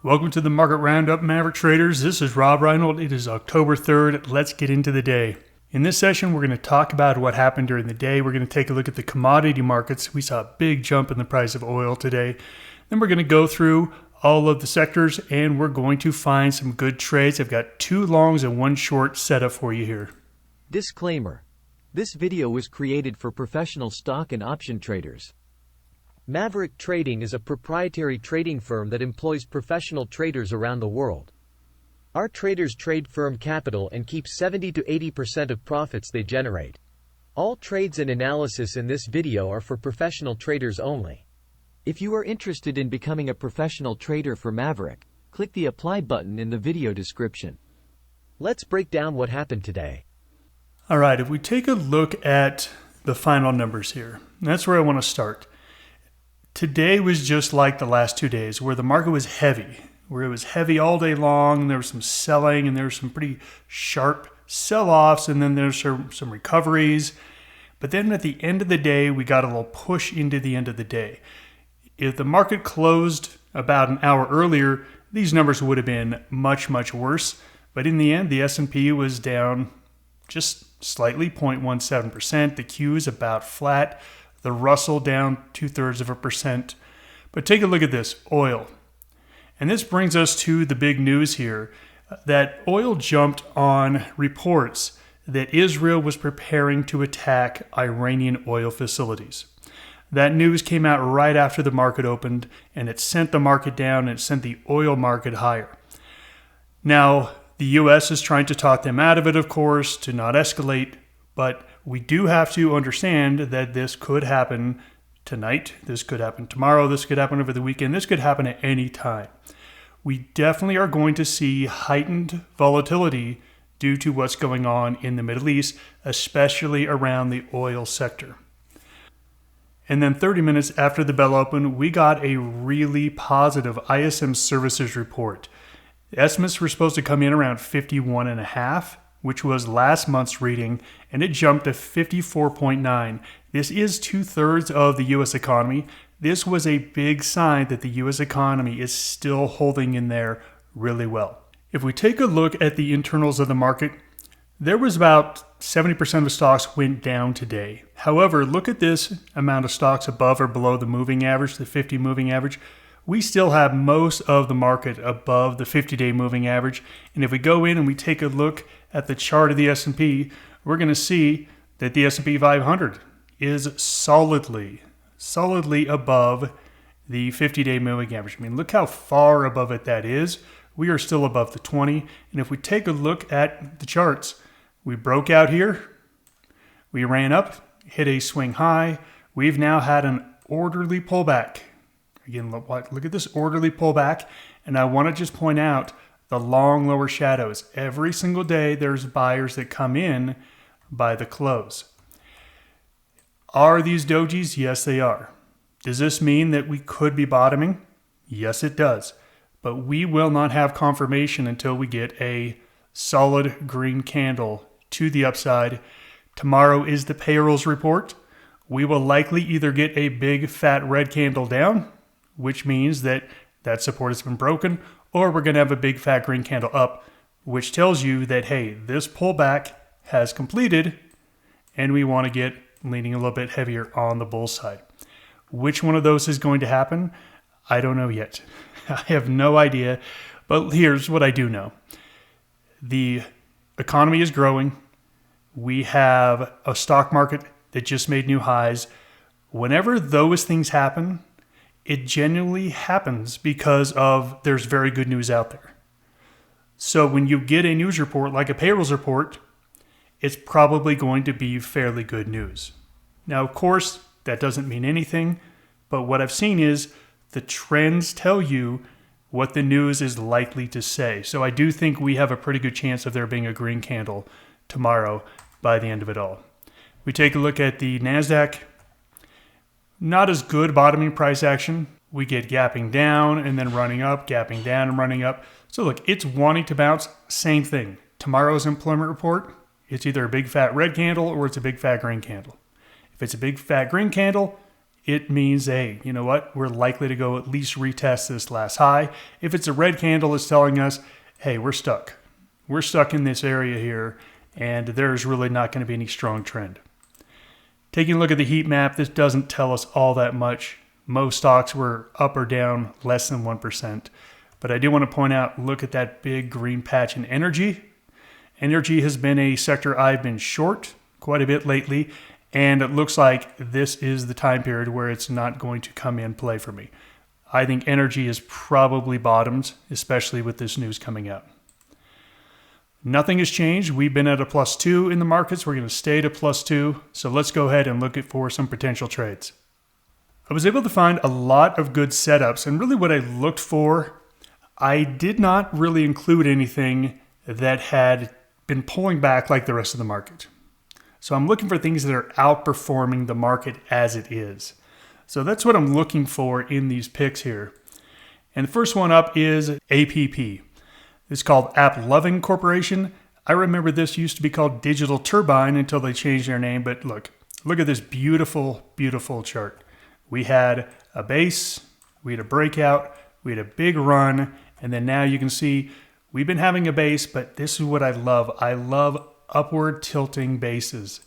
Welcome to the Market Roundup, Maverick traders. This is Rob Reinhold. It is October 3rd. Let's get into the day. In this session, we're going to talk about what happened during the day. We're going to take a look at the commodity markets. We saw a big jump in the price of oil today. Then we're going to go through all of the sectors, and we're going to find some good trades. I've got 2 longs and 1 short setup for you here. Disclaimer. This video was created for professional stock and option traders. Maverick Trading is a proprietary trading firm that employs professional traders around the world. Our traders trade firm capital and keep 70 to 80% of profits they generate. All trades and analysis in this video are for professional traders only. If you are interested in becoming a professional trader for Maverick, click the Apply button in the video description. Let's break down what happened today. All right, if we take a look at the final numbers here, that's where I want to start. Today was just like the last 2 days where the market was heavy, where it was heavy all day long. There was some selling and there was some pretty sharp sell-offs, and then there's some recoveries. But then at the end of the day, we got a little push into the end of the day. If the market closed about an hour earlier, these numbers would have been much, much worse. But in the end, the S&P was down just slightly, 0.17%. The Q is about flat. The Russell down 0.2%. But take a look at this, oil. And this brings us to the big news here, that oil jumped on reports that Israel was preparing to attack Iranian oil facilities. That news came out right after the market opened, and it sent the market down and it sent the oil market higher. Now, the U.S. is trying to talk them out of it, of course, to not escalate, but we do have to understand that this could happen tonight, this could happen tomorrow, this could happen over the weekend, this could happen at any time. We definitely are going to see heightened volatility due to what's going on in the Middle East, especially around the oil sector. And then 30 minutes after the bell opened, we got a really positive ISM services report. The estimates were supposed to come in around 51.5, which was last month's reading, and it jumped to 54.9. This is 2/3 of the U.S. economy. This was a big sign that the U.S. economy is still holding in there really well. If we take a look at the internals of the market, there was about 70% of stocks went down today. However, look at this amount of stocks above or below the moving average, the 50 moving average. We still have most of the market above the 50-day moving average. And if we go in and we take a look at the chart of the S&P, we're going to see that the S&P 500 is solidly above the 50-day moving average. I mean, look how far above it that is. We are still above the 20. And if we take a look at the charts, we broke out here. We ran up, hit a swing high. We've now had an orderly pullback. Again, look at this orderly pullback, and I want to just point out the long lower shadows. Every single day, there's buyers that come in by the close. Are these dojis? Yes, they are. Does this mean that we could be bottoming? Yes, it does. But we will not have confirmation until we get a solid green candle to the upside. Tomorrow is the payrolls report. We will likely either get a big fat red candle down, which means that support has been broken, or we're going to have a big fat green candle up, which tells you that, hey, this pullback has completed and we want to get leaning a little bit heavier on the bull side. Which one of those is going to happen? I don't know yet. I have no idea, but here's what I do know. The economy is growing. We have a stock market that just made new highs. Whenever those things happen, it genuinely happens because there's very good news out there. So when you get a news report like a payrolls report, it's probably going to be fairly good news. Now, of course, that doesn't mean anything, but what I've seen is the trends tell you what the news is likely to say. So I do think we have a pretty good chance of there being a green candle tomorrow by the end of it all. We take a look at the NASDAQ. Not as good bottoming price action. We get gapping down and then running up, gapping down and running up. So look, it's wanting to bounce. Same thing. Tomorrow's employment report, it's either a big fat red candle or it's a big fat green candle. If it's a big fat green candle, it means, hey, you know what? We're likely to go at least retest this last high. If it's a red candle, it's telling us, hey, we're stuck. We're stuck in this area here, and there's really not going to be any strong trend. Taking a look at the heat map, this doesn't tell us all that much. Most stocks were up or down less than 1%. But I do want to point out, look at that big green patch in energy. Energy has been a sector I've been short quite a bit lately, and it looks like this is the time period where it's not going to come in play for me. I think energy is probably bottomed, especially with this news coming out. Nothing has changed. We've been at a +2 in the markets. We're going to stay at a +2. So let's go ahead and look for some potential trades. I was able to find a lot of good setups, and really what I looked for, I did not really include anything that had been pulling back like the rest of the market. So I'm looking for things that are outperforming the market as it is. So that's what I'm looking for in these picks here. And the first one up is APP. It's called App Loving Corporation. I remember this used to be called Digital Turbine until they changed their name. But look at this beautiful, beautiful chart. We had a base, we had a breakout, we had a big run, and then now you can see we've been having a base, but this is what I love. I love upward tilting bases.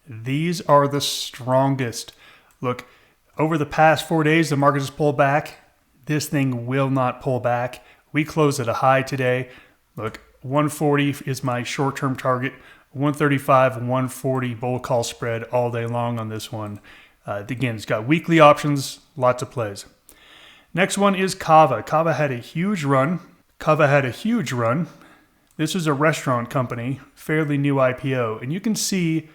These are the strongest. Look, over the past 4 days, the market has pulled back. This thing will not pull back. We closed at a high today. Look, 140 is my short-term target. 135, 140 bull call spread all day long on this one. Again, it's got weekly options, lots of plays. Next one is Kava. Kava had a huge run. This is a restaurant company, fairly new IPO. And you can see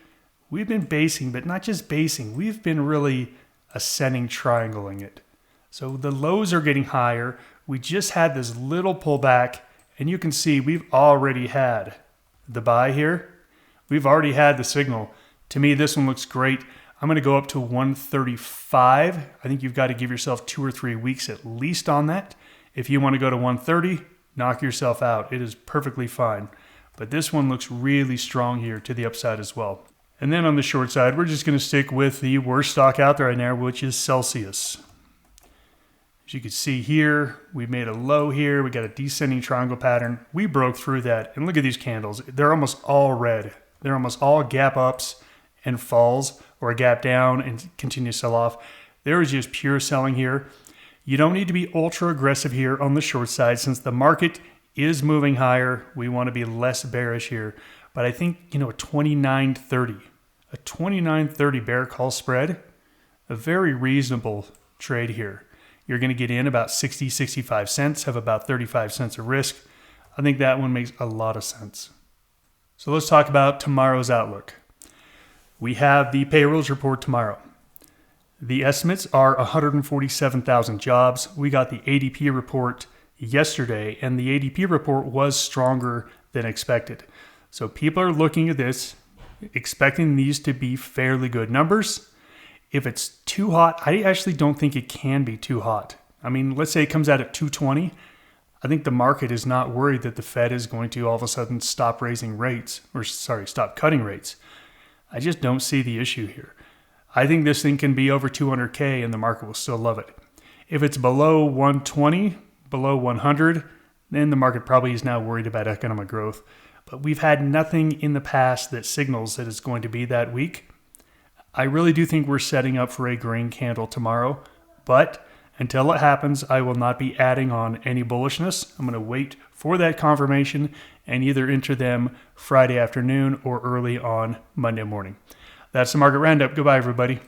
we've been basing, but not just basing. We've been really ascending, triangling it. So the lows are getting higher. We just had this little pullback, and you can see we've already had the buy here. We've already had the signal. To me, this one looks great. I'm going to go up to 135. I think you've got to give yourself 2 or 3 weeks at least on that. If you want to go to 130, knock yourself out. It is perfectly fine. But this one looks really strong here to the upside as well. And then on the short side, we're just going to stick with the worst stock out there right now, which is Celsius. As you can see here, we made a low here. We got a descending triangle pattern. We broke through that. And look at these candles. They're almost all red. They're almost all gap ups and falls, or a gap down and continue to sell off. There is just pure selling here. You don't need to be ultra aggressive here on the short side since the market is moving higher. We want to be less bearish here. But I think, a 29.30 bear call spread, a very reasonable trade here. You're going to get in about 60, 65 cents, have about 35 cents of risk. I think that one makes a lot of sense. So let's talk about tomorrow's outlook. We have the payrolls report tomorrow. The estimates are 147,000 jobs. We got the ADP report yesterday, and the ADP report was stronger than expected. So people are looking at this, expecting these to be fairly good numbers. If it's too hot, I actually don't think it can be too hot. I mean, let's say it comes out at 220. I think the market is not worried that the Fed is going to all of a sudden stop cutting rates. I just don't see the issue here. I think this thing can be over 200K and the market will still love it. If it's below 120, below 100, then the market probably is now worried about economic growth. But we've had nothing in the past that signals that it's going to be that weak. I really do think we're setting up for a green candle tomorrow, but until it happens, I will not be adding on any bullishness. I'm going to wait for that confirmation and either enter them Friday afternoon or early on Monday morning. That's the market roundup. Goodbye, everybody.